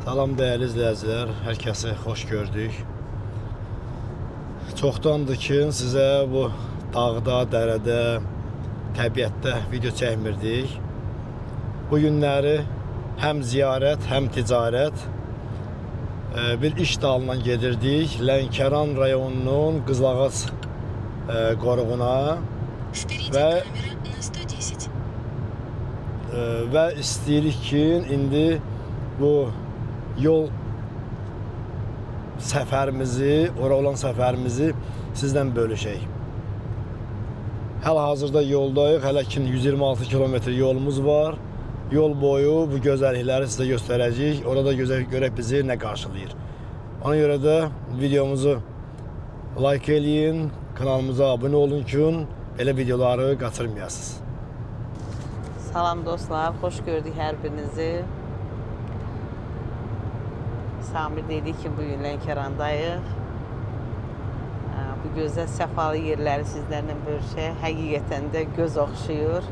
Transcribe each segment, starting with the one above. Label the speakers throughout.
Speaker 1: Salam dəyərli izləyicilər, hər kəsi xoş gördük. Çoxdandır ki, sizə bu dağda, dərədə, təbiətdə video çəkmirdik. Bu günləri həm ziyarət, həm ticarət bir iş dalına gedirdik. Lənkəran rayonunun Qızılağac qoruğuna və istəyirik ki, indi bu yol səfərimizi, ora olan səfərimizi sizdən bölüşək. Hal-hazırda yoldayıq, hələ ki 126 kilometr yolumuz var. Yol boyu bu gözəllikləri sizə göstərəcəyik. Orada görək bizi nə qarşılayır. Ona görə də videomuzu like eləyin, kanalımıza abunə olun ki, belə videoları qaçırmayasınız.
Speaker 2: Salam dostlar, xoş gördük hər birinizi. Samir dedi ki, bugün Lənkərandayıq. Bu gözəl səfalı yerləri sizlərlə bölüşək. Həqiqətən də göz oxşuyur.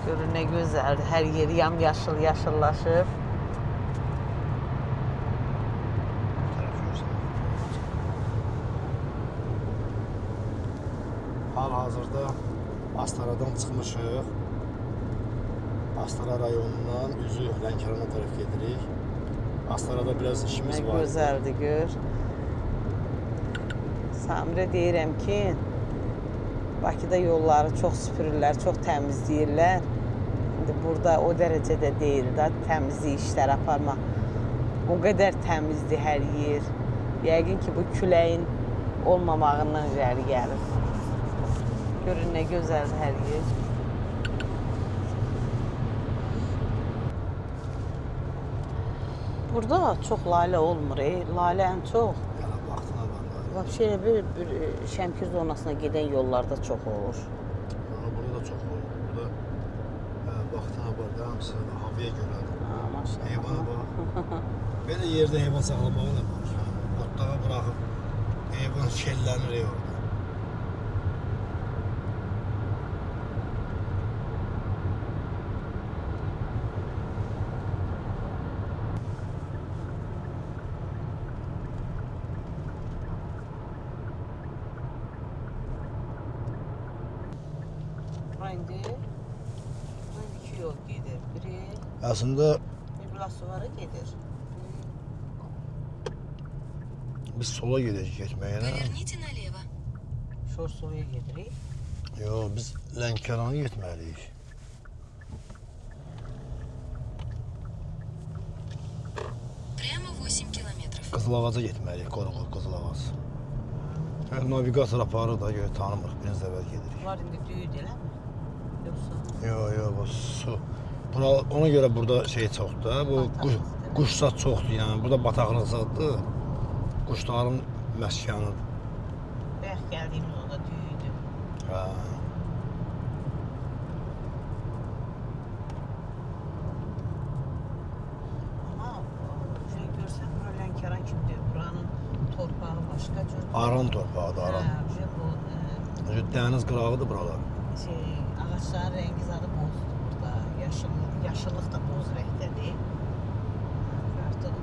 Speaker 2: Görün nə gözəldir. Hər yer yamyaşıl, yaşıllaşıb.
Speaker 1: Hal-hazırda Astaradan çıxmışıq. Astara rayonundan üzü Lənkərana tərəf gedirik. Astarada biraz işimiz var.
Speaker 2: Nə gözəldir, gör. Samirə deyirəm ki, Bakıda yolları çox süpürürlər, çox təmizləyirlər. İndi burada o dərəcədə deyil də, təmizlik işləri aparmaq. O qədər təmizdir hər yer. Yəqin ki, bu küləyin olmamağından irəli gəlir. Görün nə gözəldir hər yer. Burada çox lalə olmur, lalə ən çox.
Speaker 1: Yəni, vaxtına var.
Speaker 2: Vəbşə bir Şəmkir zonasına gedən yollarda çox olur.
Speaker 1: Burada da çox olur. Burada vaxtına var, hamısı havaya görədir.
Speaker 2: Maşallah.
Speaker 1: Heyvana bax. Belə yerdə heyvan saxlamağı da var. Otlağa bıraxıb heyvan şellənir orada.
Speaker 2: İndi iki yol gedir. Biri
Speaker 1: Əslində
Speaker 2: Bilasovara gedir.
Speaker 1: biz sola gedəcək getməyə.
Speaker 3: Поверните налево.
Speaker 2: Şorsoya gedirik.
Speaker 1: Yox, biz Lənkərana getməliyik.
Speaker 3: Прямо 8 километров.
Speaker 1: Qızılağaca getməliyik, qoruq Qızılağac. Navigator aparır da, görə tanımırıq, birinci əvvəl gedirik.
Speaker 2: Bunlar indi düyüd eləmi? Yoxsa?
Speaker 1: Yox, bu su. Ona görə burada şey çoxdur da, bu quşsat çoxdur, yəni burada bataqlıq zaddır. Quşların məskənidir.
Speaker 2: Bəyək gəldiyimiz onda düyüdü.
Speaker 1: Hə.
Speaker 2: Amma şey görsən, bura Lənkəran kimdir? Buranın torpağı başqa cür.
Speaker 1: Aran torpağıdır, Aran.
Speaker 2: Bu
Speaker 1: Dəniz qırağıdır buralar.
Speaker 2: Ağaçların rəngi zadı bozdur burada. Yaşıllıq da boz rəngdədir. Artıq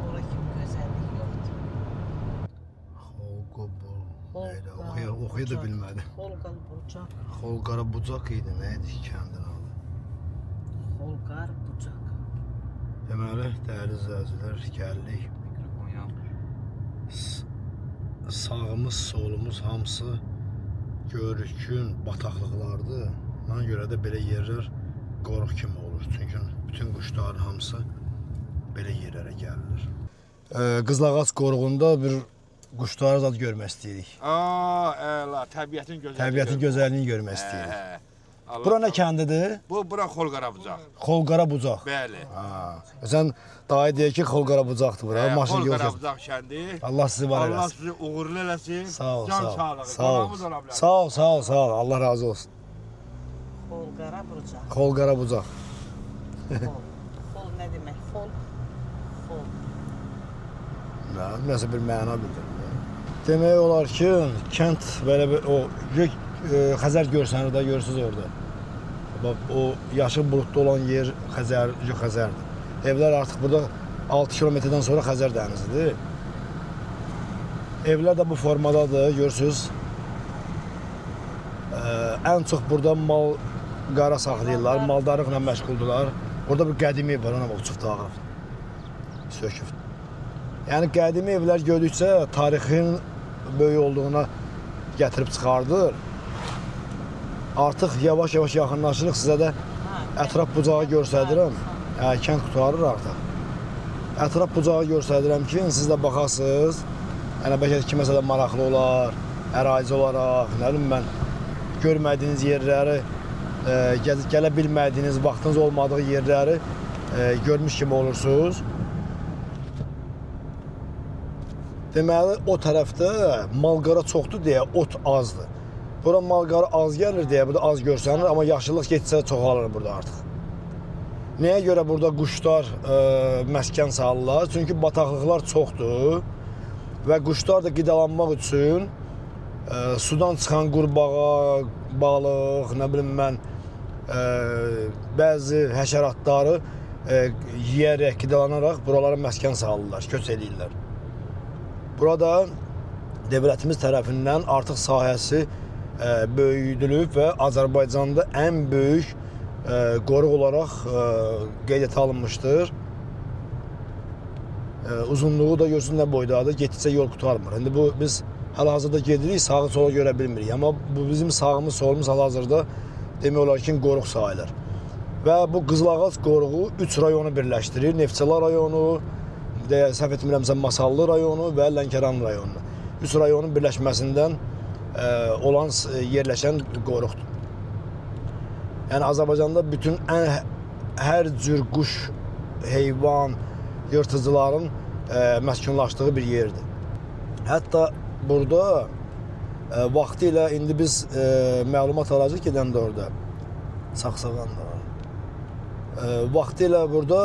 Speaker 2: ora kimi gözəllik yoxdur.
Speaker 1: Oxuya da bilmədim.
Speaker 2: Xolqar bucaq.
Speaker 1: Xolqara bucaq idi, nə idi ki, kəndin adı?
Speaker 2: Xolqar bucaq.
Speaker 1: Deməli, dəyərli izləyicilər, gəldik. Sağımız, solumuz hamısı görürük ki, bataqlıqlardır. Ona görə də belə yerlər qoruq kimi olur. Çünki bütün quşların hamısı belə yerlərə gəlir. Qızılağac qoruğunda bir quşları zad görmək istəyirik.
Speaker 4: Əla, təbiətin gözəlliyini.
Speaker 1: Təbiətin gözəlliyini görmək istəyirik. Bura nə kəndidir?
Speaker 4: Bura Xolqara bucaq.
Speaker 1: Xolqara bucaq.
Speaker 4: Bəli.
Speaker 1: Sən daha deyək ki, Xolqara bucaqdır bura. Maşın yol
Speaker 4: Xolqara
Speaker 1: gəzir.
Speaker 4: bucaq kəndi.
Speaker 1: Allah sizi var
Speaker 4: Allah
Speaker 1: eləsin.
Speaker 4: sizi uğurlu eləsin.
Speaker 1: Sağ ol,
Speaker 4: Can
Speaker 1: sağ ol.
Speaker 4: sağlığı.
Speaker 1: Sağ ol.
Speaker 4: Qonağımız ola bilər.
Speaker 1: Sağ ol, sağ ol, sağ ol. Allah razı olsun.
Speaker 2: Xolqara bucaq.
Speaker 1: Xolqara bucaq.
Speaker 2: Xol nə demək? Xol.
Speaker 1: Nəsə bir məna bildirir. Demək olar ki, kənd belə o Xəzər görsənir də, görürsünüz orada. O yaşıl buludlu olan yer Xəzərdir. Evlər artıq burada 6 kilometrdən sonra Xəzər dənizidir. Evlər də bu formadadır, görürsünüz. Ən çox burada mal qara saxlayırlar, maldarlıqla məşğuldurlar. Burada bir qədimi ev var, ona bax, çox dağılıb, söküb. Yəni qədimi evlər gördükcə tarixin böyük olduğuna gətirib çıxardır. Artıq yavaş-yavaş yaxınlaşırıq, sizə də ətraf bucağı göstərirəm. Kənd qurtarır artıq. Ətraf bucağı göstərirəm ki, siz də baxasınız. Yəni bəlkə kiməsə də maraqlı olar, ərazi olaraq, nə bilim mən, görmədiyiniz yerləri, gələ bilmədiyiniz, vaxtınız olmadığı yerləri görmüş kimi olursunuz. Deməli, o tərəfdə malqara çoxdur deyə ot azdır. Bura malqara az gəlir deyə burada az görsənir, amma yaşıllıq getsə çoxalır burada artıq. Nəyə görə burada quşlar məskən salırlar? Çünki bataqlıqlar çoxdur və quşlar da qidalanmaq üçün sudan çıxan qurbağa, balıq, nə bilim mən, bəzi həşəratları yeyərək, qidalanaraq buralara məskən salırlar, köç edirlər. Burada dövlətimiz tərəfindən artıq sahəsi böyüdülüb və Azərbaycanda ən böyük qoruq olaraq qeydiyyata alınmışdır. Uzunluğu da görsün nə boydadır, getdikcə yol qurtarmır. İndi bu biz hal-hazırda gedirik, sağı sola görə bilmirik. Amma bu bizim sağımız, solumuz hal-hazırda demək olar ki, qoruq sayılır. Və bu Qızılağac qoruğu 3 rayonu birləşdirir. Neftçala rayonu, səhv etmirəmsə Masallı rayonu və Lənkəran rayonu. 3 rayonun birləşməsindən olan yerləşən qoruqdur. Yəni Azərbaycanda bütün hər cür quş, heyvan, yırtıcıların məskunlaşdığı bir yerdir. Hətta burada vaxtı ilə indi biz məlumat alacaq gedəndə orada Saxsağan da var. Vaxtı ilə burada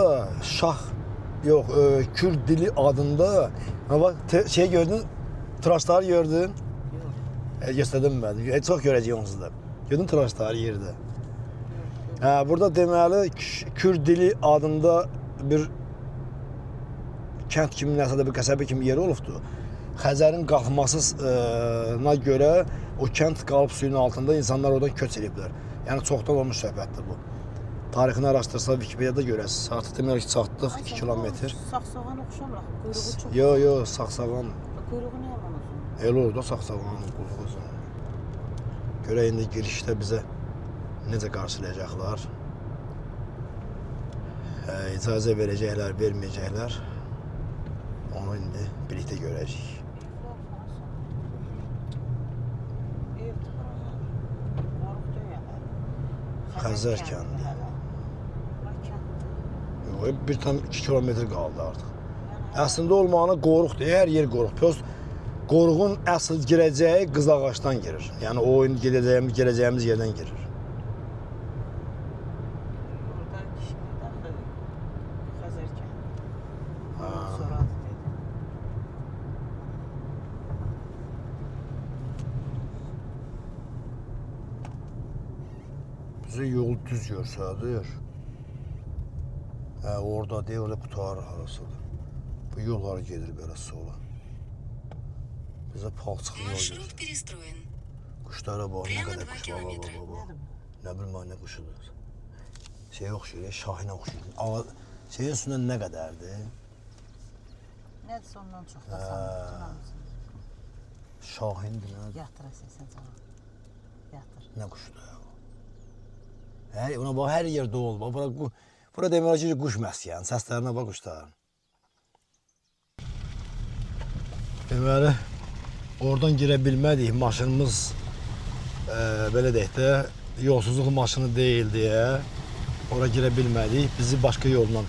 Speaker 1: Kürd dili adında şey gördün, tıraşları gördün? Göstərdim mən. Çox görəcək onsuz da. Gördün tıraşları yerdə. Burada deməli Kürd dili adında bir kənd kimi, nəsə də bir qəsəbə kimi yeri olubdur. Xəzərin qalxmasına görə o kənd qalıb suyun altında, insanlar oradan köç ediblər. Yəni çoxdan olmuş söhbətdir bu. Tarixini araşdırsa Wikipediyada görəsiniz. Artıq demək ki, çatdıq 2 kilometr.
Speaker 2: Saxsağan oxşamır, quyruğu çox.
Speaker 1: Yox, Saxsağan.
Speaker 2: Quyruğu nə yaman uzun?
Speaker 1: El orada Saxsağanın quyruğu uzun. Görə indi girişdə bizə necə qarşılayacaqlar? İcazə verəcəklər, verməyəcəklər. Onu indi birlikdə görəcəyik. Xəzər kəndi. Bir tam 2 kilometr qaldı artıq. Əslində olmağına qoruqdur, hər yer qoruq. Qoruğun əsl girəcəyi Qızılağaçdan girir. Yəni o indi gedəcəyimiz yerdən girir. Bizi yol düz görsədir. Orada deyil, orada qutarır arasıdır. Bu yolları gedir belə sola. Bizə palçıqlı yol
Speaker 3: Маршрут
Speaker 1: gedir.
Speaker 3: перестроен.
Speaker 1: Quşlara bax, nə
Speaker 3: Prema
Speaker 1: qədər
Speaker 3: 2
Speaker 1: quş
Speaker 3: kilometr.
Speaker 1: var. Nə bilim mən nə quşudur. Şey oxşuyur, şahinə oxşuyur. Şeyin üstündə nə qədərdir?
Speaker 2: Nədirsə ondan çox da sanırım.
Speaker 1: Şahindir, nədir?
Speaker 2: Yatır əsasən canım. Yatır.
Speaker 1: Nə quşdur ya? Ona bax, hər yerdə oldu. Bura demək ki, quş məskən, səslərinə bax quşların. Deməli, oradan girə bilmədik, maşınımız belə deyək də, yolsuzluq maşını deyil deyə ora girə bilmədik. Bizi başqa yolla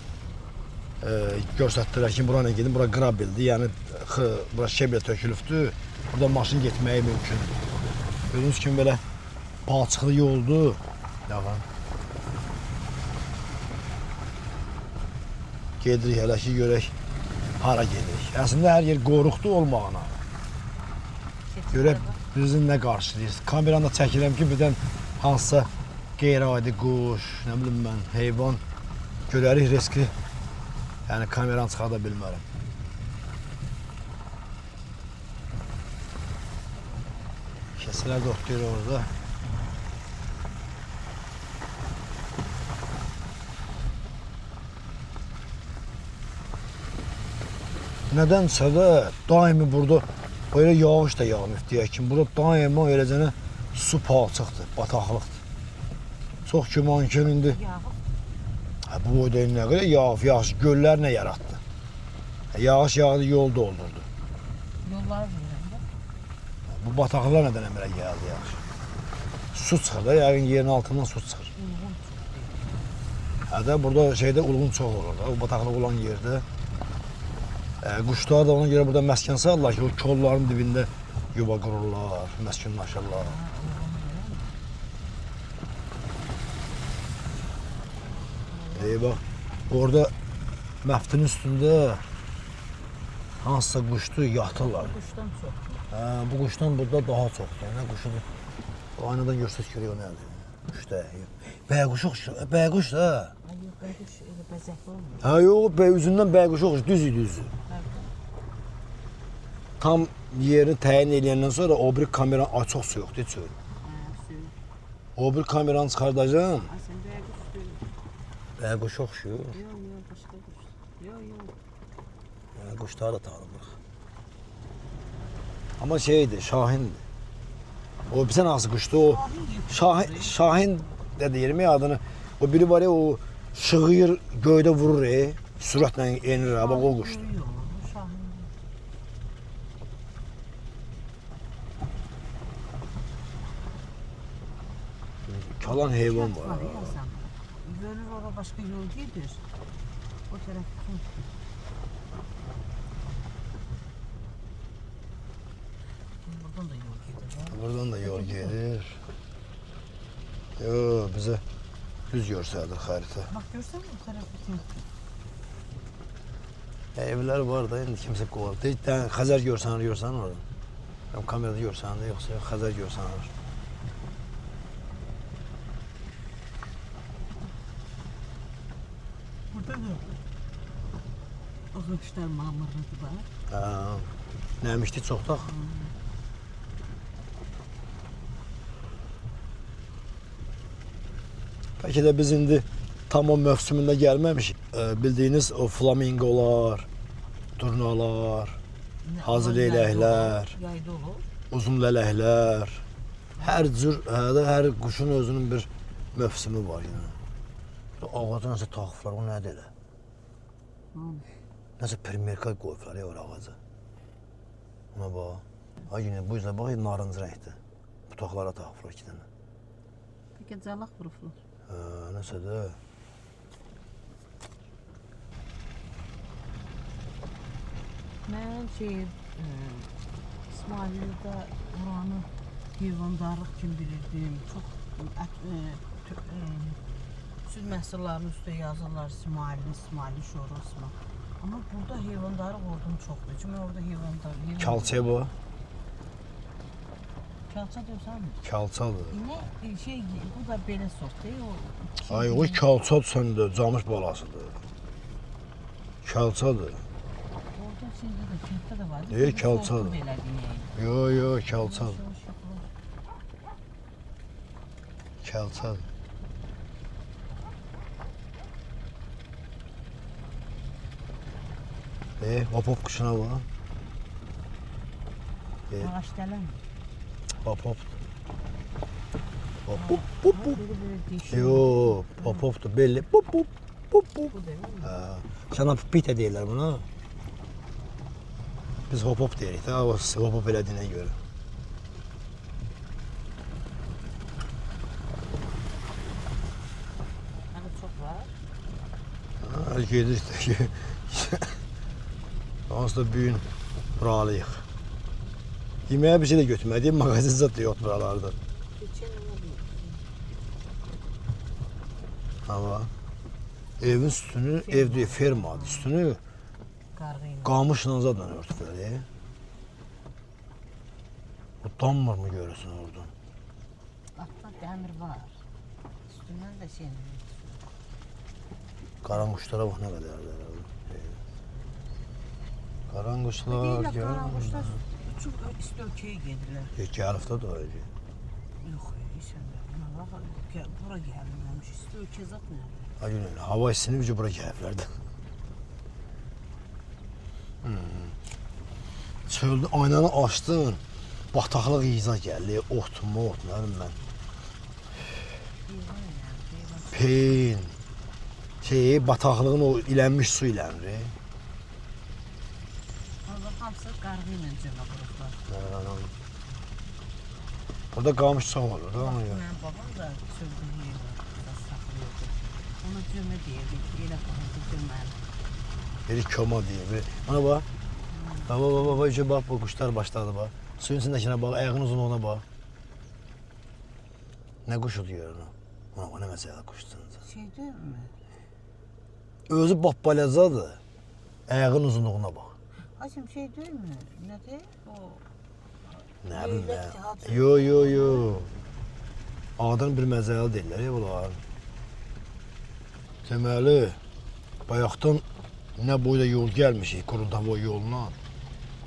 Speaker 1: göstərdilər ki, bura nə gedin, bura qrabildir, yəni bura şebelə tökülübdür, burada maşın getməyi mümkündür. Gördüyünüz kimi belə palçıqlı yoldur. Gedirik hələ ki, görək hara gedirik. Əslində hər yer qoruqdur olmağına. Görək bizi nə qarşılayır. Kameranı da çəkirəm ki, birdən hansısa qeyri-adi quş, nə bilim mən, heyvan görərik riski. Yəni kameranı çıxarda bilmərəm. Keçilər də otlayır orada. Nədənsə də daimi burada böyle yağış da yağmır deyək ki, burada daima eləcənə su palçıqdır, bataqlıqdır. Çox güman ki, indi bu boyda nə qədər yağış, göllər nə yaratdı? Yağış yağdı, yol doldurdu.
Speaker 2: Yollar verir.
Speaker 1: Bu bataqlıqlar nədən əmələ gəldi yağış? Su çıxır da, yəqin yerin altından su çıxır. Hə də burada şeydə ulğun çox olur da, o bataqlıq olan yerdə. Quşlar da ona görə burada məskən salırlar ki, o kolların dibində yuva qururlar, məskunlaşırlar. Bax, orada məftin üstündə hansısa quşdur, yatırlar.
Speaker 2: Quşdan çox.
Speaker 1: Bu quşdan burada daha çoxdur. Nə quşudur? O aynadan görsək görək o nədir? Quş da, bəyquş oxşur, bəyquş da.
Speaker 2: Yox, bəyquş elə bəzəkli olmur.
Speaker 1: Hə, yox, üzündən bəyquş oxşur, düz idi üzü. Tam yerini təyin edəndən sonra o bir kameranı açıq su yoxdur, heç öyle. O bir kameranı çıxardacağım.
Speaker 2: Sən bəyquş deyil.
Speaker 1: Bəyquş oxşur.
Speaker 2: Yox, başqa quş. Yox.
Speaker 1: Quşları da tanımırıq. Amma şeydir, Şahindir. O bilsən hansı quşdur? O Şahin də deyirəm ya adını. O biri var ya, o şığıyır, göydə vurur, sürətlə enir, bax o quşdur. Kalan heyvan var.
Speaker 2: Görür ora başqa yol gedir. O tərəf bütün. Buradan da yol gedir.
Speaker 1: Buradan da yol gedir. Yo, bizə düz göstərdir xəritə.
Speaker 2: Bax görsən o tərəf bütün.
Speaker 1: Evlər var da, indi kimsə qovar. Xəzər görsən oradan. Kamerada görsən də, yoxsa Xəzər görsən.
Speaker 2: Burada da ağaçlar mamırlıdır var.
Speaker 1: Nəmişdi çoxdaq. Bəlkə də biz indi tam o mövsümündə gəlməmişik. Bildiyiniz o flamingolar, turnalar, hazır leyləklər,
Speaker 2: Yayda olur.
Speaker 1: uzun lələklər. Hər cür, hər quşun özünün bir mövsümü var yəni. Ağaca nəsə taxıflar, o nədir elə? Nəsə primerka qoyublar ya o ağaca. Ona bax. Ay yine bu yüzden bax, narıncı rəngdir. Butaqlara taxıflar iki dənə.
Speaker 2: Peki calaq vuruflar.
Speaker 1: Nəsə də.
Speaker 2: Mən İsmailiyədə oranı heyvandarlıq kimi bilirdim. Çox süd məhsullarının üstə yazırlar İsmaili şorasına. Amma burada heyvandarlıq ordum çoxdur. Çünki mən orada heyvandarlıq...
Speaker 1: Kalça bu.
Speaker 2: Kalça diyorsan mı?
Speaker 1: Kalçadır.
Speaker 2: Yine bu da belə sort değil o.
Speaker 1: Ay o kalçadır səndə, camış balasıdır. Kalçadır.
Speaker 2: Orada şimdi de kentdə də var.
Speaker 1: Kalçadır. Yo, kalçadır. Kalçadır. Hop quşuna bax.
Speaker 2: Ağaç dələn.
Speaker 1: Hop. Yo, hopdur, belli.
Speaker 2: Bu değil mi?
Speaker 1: Sana pita deyirlər buna. Biz hop deyirik də, hop elədiyinə görə.
Speaker 2: Hani çox var.
Speaker 1: Əl gedir işte ki. Hansıda büyün buralıyıq. Yeməyə bir şey də götürmədiyim mağazin zat da yox buralarda. Ama evin üstünü, ev deyil, fermadır. Üstünü qamışla zaten örtüblər. O damır mı görürsün oradan?
Speaker 2: Hatta dəmir var. Üstündən də şey.
Speaker 1: Qaran quşlara bax nə qədərdir. Qaran quşlar
Speaker 2: Deyirlər,
Speaker 1: gəlir.
Speaker 2: qaranquşlar uçub üst ölkəyə gedirlər.
Speaker 1: Gəlifdə də öyle.
Speaker 2: Yox, sən də buna bax, bura gəlmirəmiş. Üst ölkə zat nədir?
Speaker 1: Aynen, hava isinib ki bura gəliblər də. Çöldə aynanı açdın, bataqlıq iza gəldi, ot, mot, nə bilim mən. Peyn, bataqlığın o ilənmiş su ilənir.
Speaker 2: Allah hamısı qarğı ilə cəmə qurublar.
Speaker 1: Burada qamış çox olur da ona görə.
Speaker 2: Mənim babam da çöldə yerdə saxlayırdı. Ona cömə deyirdik, elə baxırdı cöməli.
Speaker 1: Biri koma deyir, biri. Ona bax. Baba, bax, bu quşlar başladı bax. Suyun içindəkinə bax, ayağının uzunluğuna bax. Nə quşu deyir ona? O nə məsələ quşdur.
Speaker 2: Şey deyilmi?
Speaker 1: Özü bax balacadır. Ayağının uzunluğuna bax.
Speaker 2: Hacım şey deyilmi? Nədir? O
Speaker 1: Nə bilim
Speaker 2: Leyləkdir, hacı.
Speaker 1: Yo. Adın bir məzəli deyirlər ya bunlar. Deməli, bayaqdan nə boyda yol gəlmişik, Qurultava yoluna.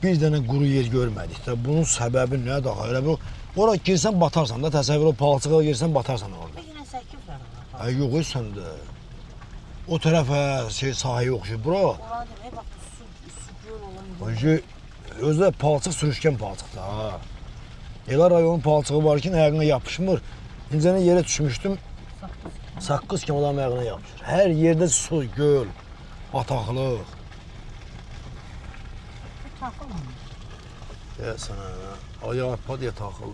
Speaker 1: Bir dənə quru yer görmədik də. Bunun səbəbi nədir axı? Elə bu, ora girsən batarsan da, təsəvvür o palçığa girsən batarsan orada.
Speaker 2: bir yenə səkiblər ona.
Speaker 1: Yox, sən də. O tərəfə sahə yoxdur. Bura,
Speaker 2: Ola demək, bax, su göl olan
Speaker 1: özü özü də palçıq sürüşkən palçıqdır ha. Elə rayonun palçığı var ki, ayağına yapışmır. İncənə yerə düşmüşdüm, saqqız kimi adam ayağına yapışır. Hər yerdə su, göl, bataqlıq.
Speaker 2: taxılmır.
Speaker 1: Ya sana, ayağı diye taxıl.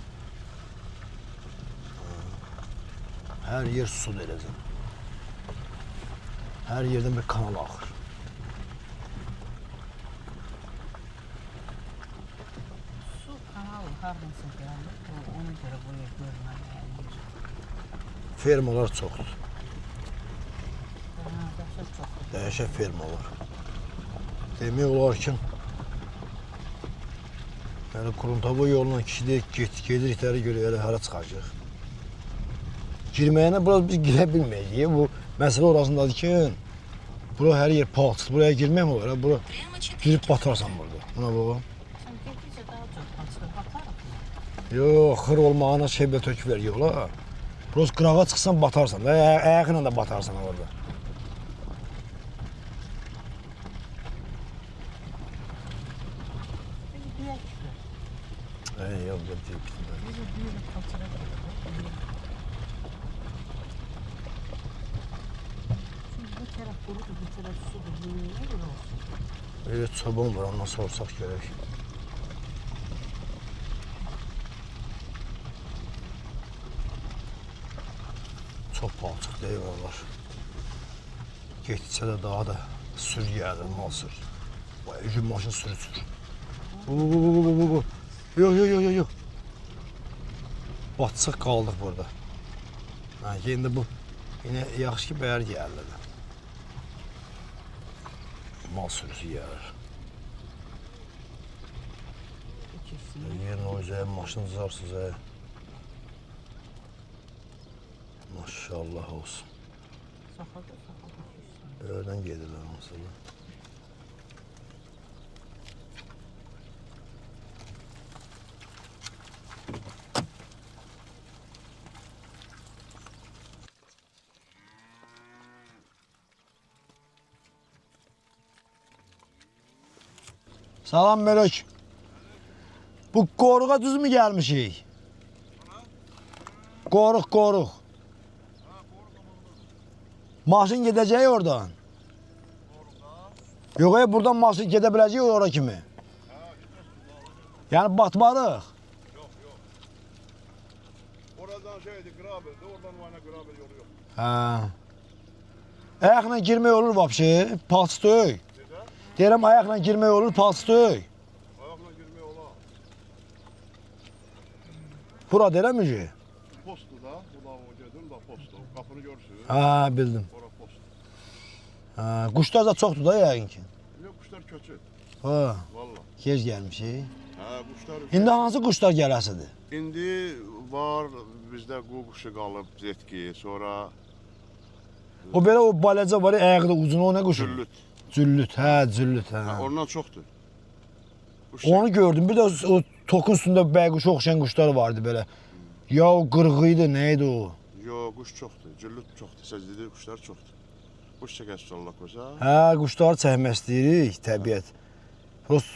Speaker 1: Hər yer sudur eləcən. Hər yerdən bir kanal axır.
Speaker 2: Su kanalı hardansa gəlir, ona görə buraya görməli.
Speaker 1: Fermalar çoxdur.
Speaker 2: Dəhşət çoxdur.
Speaker 1: Dəhşət ferma var. Demək olar ki, yəni Qurultava yolundan kişi gedir itəri görə elə hara çıxacaq. Girməyənə biraz biz girə bilməyik. Bu məsələ orasındadır ki, bura hər yer palçıq. Buraya girmək mi olar? Bura
Speaker 3: Прямо 4
Speaker 1: girib batarsan burada. Buna baba.
Speaker 2: Sən getdikcə daha çox açılır, batarıq mı?
Speaker 1: Yox, xır olmağına şeybə töküblər yola. Burası qırağa çıxsan batarsan və ayağınla da batarsan orada.
Speaker 2: Peki düyək çıxır.
Speaker 1: Yox, deyib bitmir.
Speaker 2: Bizi düyülü kaçıra gəlir. Çünki bu tərəf qurudur, bu tərəf sudur. Bu niyə görə olsun?
Speaker 1: Evet, çoban var, ondan sorsaq görək. Çox palçıq deyirlər. Getdikcə də daha da sür gəlir, mal sür. Gün maşın sürücür. Bu. Yox. Batçıq qaldıq burada. İndi bu, yine yaxşı ki, bəyər gəlirlər. Mal sürüsü gəlir. Yerin o üzəyə maşın zarsız. Maşallah olsun.
Speaker 2: Saxadı.
Speaker 1: Oradan gedirlər hansılar. Salam Melek. Bu qoruğa düz mü gelmişik? Qoruq. Maşın gedəcək oradan. Yox, buradan maşın gedə biləcək ora kimi. Yəni batmarıq.
Speaker 4: Yok. Oradan şeydi, Grabel'di, oradan Vana Grabel yolu yok.
Speaker 1: Ayaqla girmək olur vapşi, palçıtök. Deyirəm, ayaqla girmək olur, palçıtök.
Speaker 4: Ayakla girmeye ola.
Speaker 1: Bura deyirəm ki?
Speaker 4: Postu da, bu da o dedim da postu. Kapını görsün.
Speaker 1: Bildim.
Speaker 4: Ora postu.
Speaker 1: Quşlar da çoxdur da yəqin ki.
Speaker 4: Yok kuşlar kötü.
Speaker 1: Ha,
Speaker 4: Valla.
Speaker 1: gec gəlmişik.
Speaker 4: Hə, quşlar.
Speaker 1: İndi hansı quşlar gələsidir?
Speaker 4: İndi var bizdə qu quşu qalıb, zetki, sonra
Speaker 1: O belə o balaca var, ayağı da uzun, o nə quşu?
Speaker 4: güllüt.
Speaker 1: Züllüt, hə, züllüt, hə.
Speaker 4: Hə, ondan çoxdur. Quş
Speaker 1: Onu gördüm. Bir də o tokun üstündə bəquşa oxşayan quşlar vardı belə. Ya o qırğı idi, nə idi o?
Speaker 4: Yox, quş çoxdur. Güllüt çoxdur. Səcidə quşlar çoxdur. Quş çəkəsi Allah qoza.
Speaker 1: Hə, quşları çəkmək istəyirik, təbiət. Prost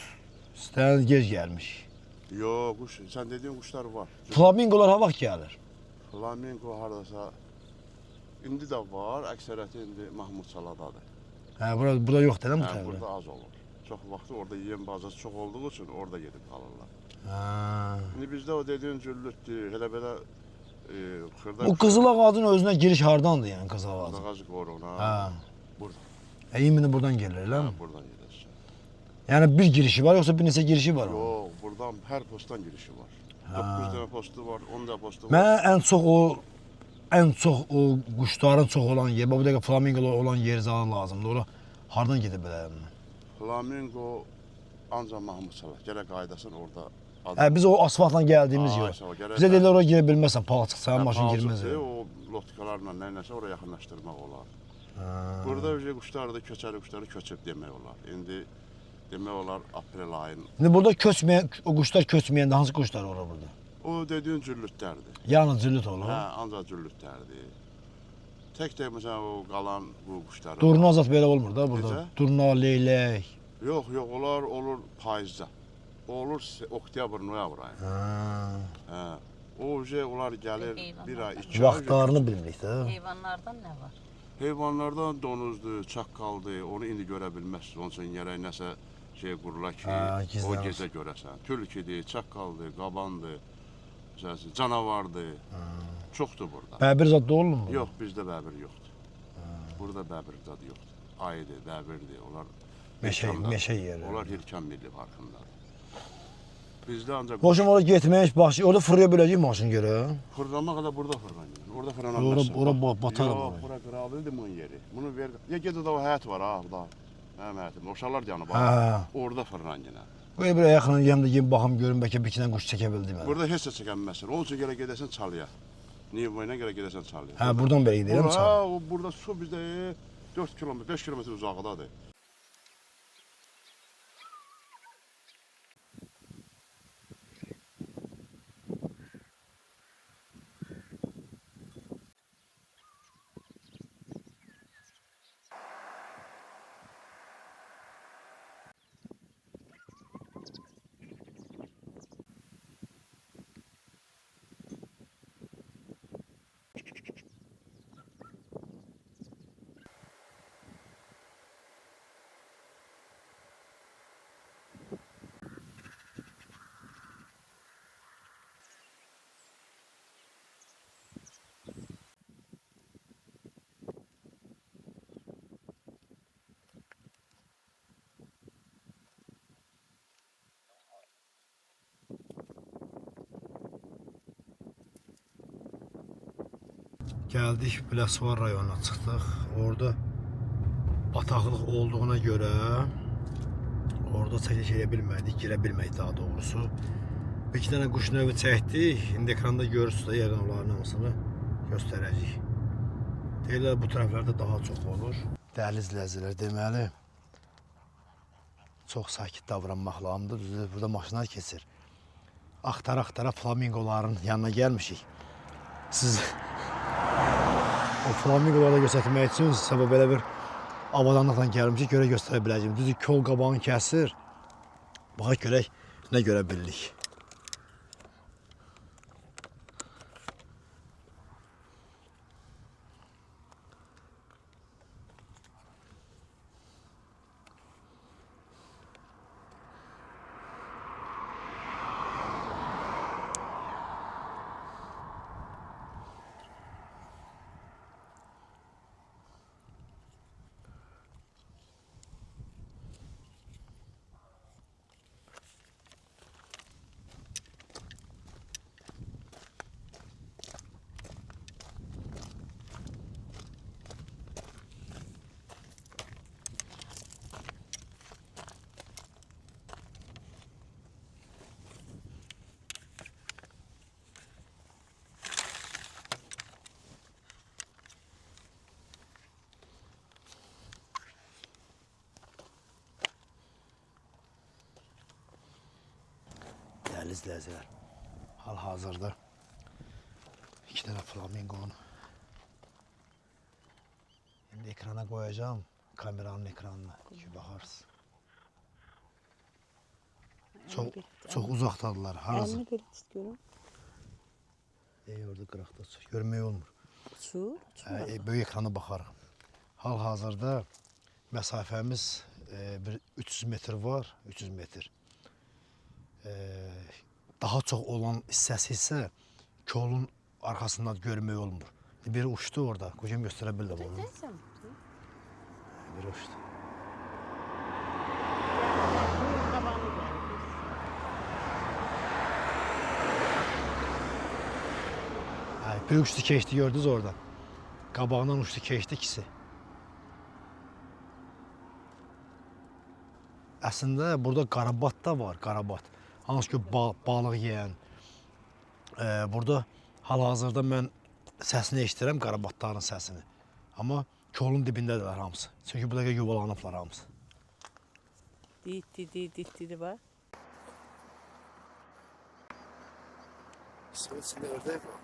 Speaker 1: istəyən gec gəlmiş.
Speaker 4: Yox, quş, sən dediyin quşlar var.
Speaker 1: Flamingolar ha vaxt gəlir?
Speaker 4: Flamingo hardasa indi də var, əksəriyyəti indi Mahmud Saladadır.
Speaker 1: Hə, burada yoxdur, nə bu
Speaker 4: Hə,
Speaker 1: tərəfdə?
Speaker 4: burada az olur. Çox vaxtı orada yeyən bazası çox olduğu üçün orada gedib qalırlar.
Speaker 1: Hə.
Speaker 4: İndi bizdə o dediyin güllütdür, elə belə xırda.
Speaker 1: O qızıl ağacın özünə giriş hardandır yəni qızıl ağacı?
Speaker 4: Ağac qoruğuna.
Speaker 1: Hə.
Speaker 4: Burada.
Speaker 1: İmini buradan gəlir, elə
Speaker 4: Hə,
Speaker 1: mi?
Speaker 4: buradan gedəsən.
Speaker 1: Yəni bir girişi var, yoxsa bir neçə girişi var? onun?
Speaker 4: Yox, buradan hər postdan girişi var. 9 dənə postu var, 10 da postu var.
Speaker 1: Mənə ən çox o quşların çox olan yer, bu dəqiqə flamingolar olan yer zaten lazımdır. Ora hardan gedə bilərəm?
Speaker 4: Flamingo ancaq Mahmud Salah. Gərək qayıdasan orada.
Speaker 1: Hə, biz o asfaltla gəldiyimiz yer. Bizə deyirlər oraya girə bilməzsən, palçıq sənin maşın girməz.
Speaker 4: O lotkalarla nə-nəsə oraya yaxınlaşdırmaq olar. Burada quşlar da köçəri quşları köçüb demək olar. İndi demək olar aprel ayının.
Speaker 1: İndi burada köçməyən, o quşlar köçməyəndə hansı quşlar olur burada?
Speaker 4: O dediyin cüllütlərdir.
Speaker 1: Yalnız züllüt olur.
Speaker 4: Hə, ancaq cüllütlərdir. Tək məsələn o qalan bu quşlar.
Speaker 1: Durna zat belə olmur da burada.
Speaker 4: Necə?
Speaker 1: Durna, leylək.
Speaker 4: Yox, onlar olur payızda. Olur oktyabr, noyabr ayı. Hə. Onlar gəlir bir ay, 2 ay.
Speaker 1: Vaxtlarını bilmirik də.
Speaker 5: Heyvanlardan nə var?
Speaker 4: Heyvanlardan donuzdur, çaqqaldır, onu indi görə bilməzsiniz. Onun üçün gərək nəsə şey qurula ki,
Speaker 1: gizli
Speaker 4: o
Speaker 1: olsun.
Speaker 4: gecə görəsən. Tülkidir, çaqqaldır, qabandır, məsələn, canavardır. Çoxdur burada.
Speaker 1: Bəbir zad da olurmu?
Speaker 4: Yox, bizdə bəbir yoxdur. Burada bəbir zadı yoxdur. Ayıdır, bəbirdir, onlar
Speaker 1: Meşə yeri.
Speaker 4: Onlar Hirkan Milli Parkındadır. Bizdə ancaq
Speaker 1: Hoşum oraya getmək, başı, orada fırlaya biləcək maşın görə.
Speaker 4: fırlamaq da burada fırlanır. Orada
Speaker 1: Ora
Speaker 4: fırlanamazsın.
Speaker 1: batar.
Speaker 4: Yox, bura qırabilirdi bunun yeri. Bunu ver. Ya gecə də o həyət var ha, burada. Mənim həyətim. Uşaqlar yanıb ha. Orada fırlan yenə.
Speaker 1: Böyle bir yaxına yanımda yem baxım görüm bəlkə bir iki dənə quş çəkə bildim.
Speaker 4: Burada heç nə çəkənməsin. Onun üçün gərək gedəsən çalıya. Niyə görə gedəsən çalıya?
Speaker 1: Hə, buradan belə gedirəm
Speaker 4: Ha,
Speaker 1: çal.
Speaker 4: o burada su bizdə 4 kilometr, 5 kilometr uzaqdadır.
Speaker 1: Gəldik Biləsuvar rayonuna çıxdıq. Orada bataqlıq olduğuna görə orada çəkiş edə bilmədik, girə bilmədik daha doğrusu. Bir iki dənə quş növü çəkdik. İndi ekranda görürsünüz də yəqin onların hamısını göstərəcəyik. Deyirlər bu tərəflərdə daha çox olur. Dəhliz ləzzələr deməli çox sakit davranmaq lazımdır. Düzdür, burada maşınlar keçir. Axtara-axtara flamingoların yanına gəlmişik. Siz o flamingoları göstərmək üçün sabah belə bir avadanlıqla gəlmişik, görə göstərə biləcəyim. Düzdür, kol qabağını kəsir. Baxa görək, nə görə bildik. Dəyərli izləyicilər. Hal-hazırda 2 dənə flaminqonu indi ekrana qoyacağım, kameranın ekranına ki, baxarsınız. Çox uzaqdadırlar. Harası?
Speaker 2: Əlini belə tut görüm.
Speaker 1: Orada qıraqda görmək olmur.
Speaker 2: Su.
Speaker 1: Böyük ekrana baxarıq. Hal-hazırda məsafəmiz bir 300 metr var, 300 metr. Daha çox olan hissəsi isə kolun arxasından görmək olmur. Biri uçdu orada, kocam göstərə bildim onu. Biri uçdu. Bir uçtu keçdi, gördünüz orada. Qabağından uçtu keçdi ikisi. Əslində burada qarabat da var, qarabat. Hansı ki balıq yeyən. Burada hal-hazırda mən səsini eşidirəm, qarabatların səsini. Amma kolun dibindədirlər hamısı. Çünki bu dəqiqə yuvalanıblar hamısı.
Speaker 2: Dit var.
Speaker 1: Suyun içində ördək var.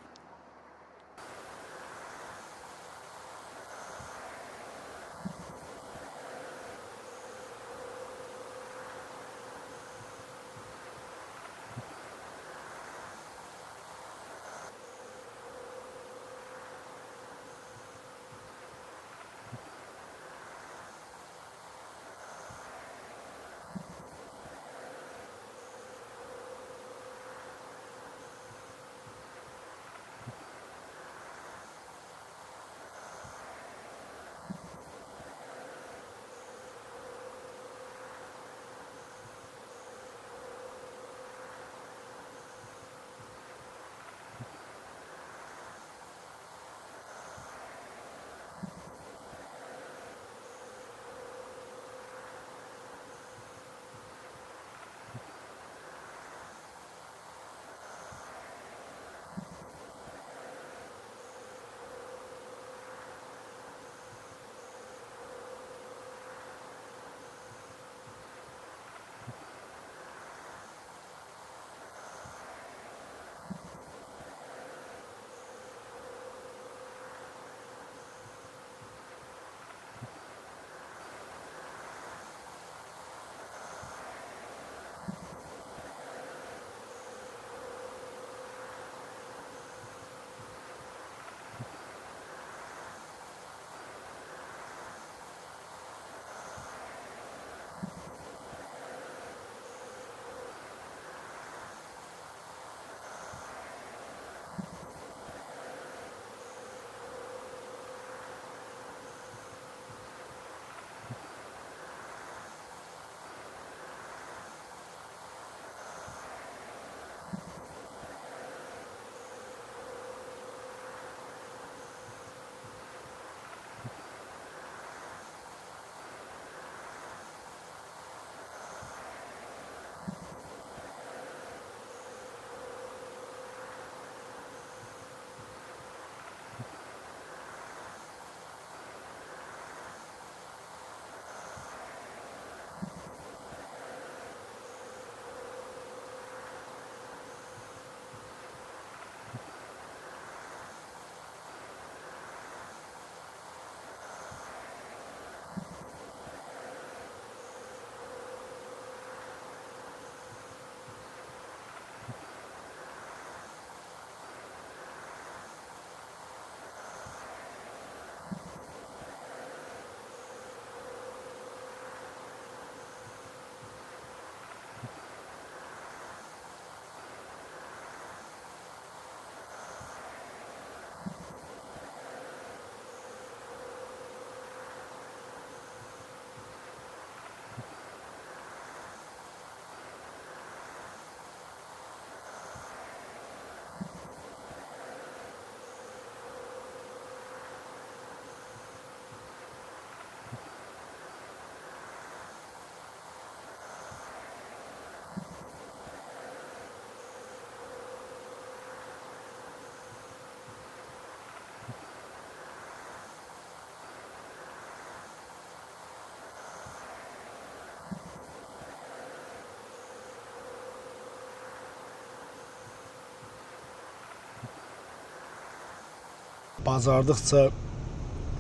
Speaker 1: bacardıqca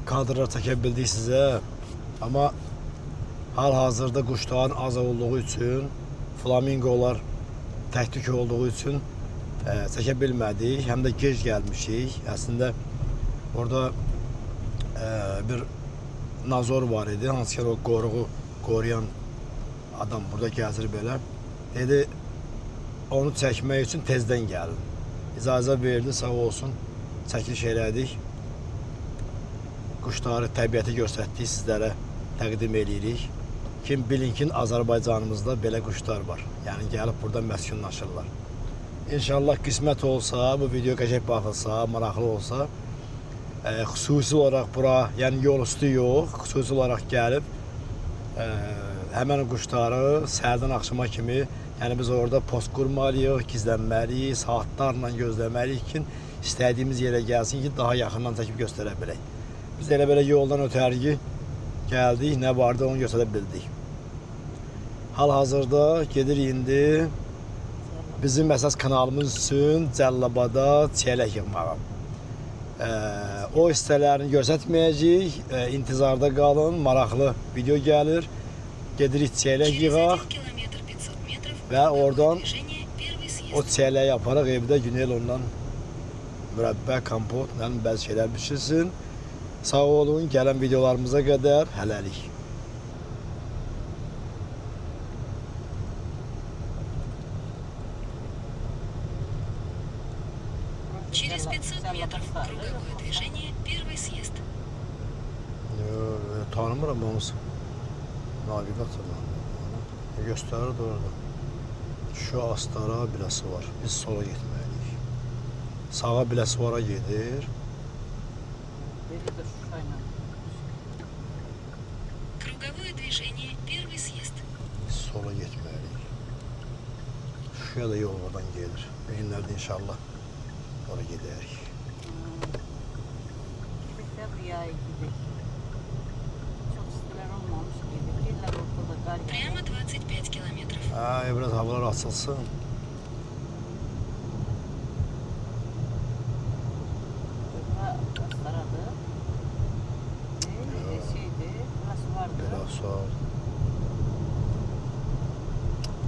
Speaker 1: kadrlar çəkə bildik sizə. Amma hal-hazırda quşların az olduğu üçün, flamingolar təktük olduğu üçün çəkə bilmədik. Həm də gec gəlmişik. Əslində orada bir nazor var idi. Hansı ki o qoruğu qoruyan adam burada gəzir belə. Dedi onu çəkmək üçün tezdən gəlin. İcazə verdi, sağ olsun. Çəkiliş elədik. Quşları, təbiəti göstərdik, sizlərə təqdim edirik. Kim bilin ki, Azərbaycanımızda belə quşlar var. Yəni gəlib burada məskunlaşırlar. İnşallah qismət olsa, bu video qəşəng baxılsa, maraqlı olsa, xüsusi olaraq bura, yəni yol üstü yox, xüsusi olaraq gəlib həmən quşları səhərdən axşama kimi, yəni biz orada post qurmalıyıq, gizlənməliyik, saatlarla gözləməliyik ki, istədiyimiz yerə gəlsin ki, daha yaxından çəkib göstərə bilək. Biz elə belə yoldan ötərgi gəldik, nə vardı onu göstərə bildik. Hal-hazırda gedirik indi bizim əsas kanalımız üçün Cəllabada çiyələk yığmağa. O hissələrini göstərməyəcəyik, intizarda qalın, maraqlı video gəlir. Gedirik çiyələk yığaq və oradan o çiyələyi aparaq evdə Günel ondan mürəbbə, kompot, bəzi şeylər bişirsin. Sağ olun, gələn videolarımıza qədər hələlik.
Speaker 3: Через 500 метров круговое движение, первый съезд.
Speaker 1: Tanımıram hamısı. Navigatorla. Göstərir orada. Şu Astara biləsi var. Biz sola getməliyik. Sağa biləsi vara gedir.
Speaker 3: Круговое движение, первый съезд.
Speaker 1: Biz sola getməliyik. Şuraya da yol oradan gelir. Bir günlərdə inşallah oraya gedərik.
Speaker 3: Прямо 25 километров.
Speaker 1: Biraz havalar açılsın.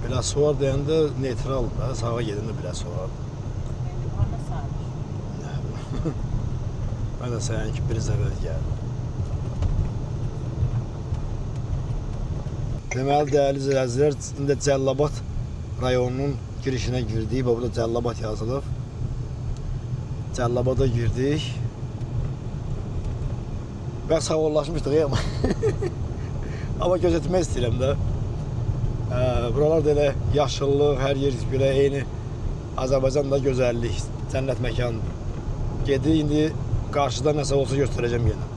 Speaker 1: Biləsi var deyəndə neytral da, sağa gedəndə biləsi var. Mən də səyən ki, bir zəvəl gəldim. Deməli, dəyərli izləyicilər, indi Cəllabad rayonunun girişinə girdik. Burada Cəllabad yazılıb. Cəllabada girdik. Bəs sağollaşmışdıq ya, amma gözetmək istəyirəm də. Buralar da elə yaşıllıq, hər yer belə eyni Azərbaycanda gözəllik, cənnət məkanıdır. Gedi, indi qarşıda nəsə olsa göstərəcəm yenə.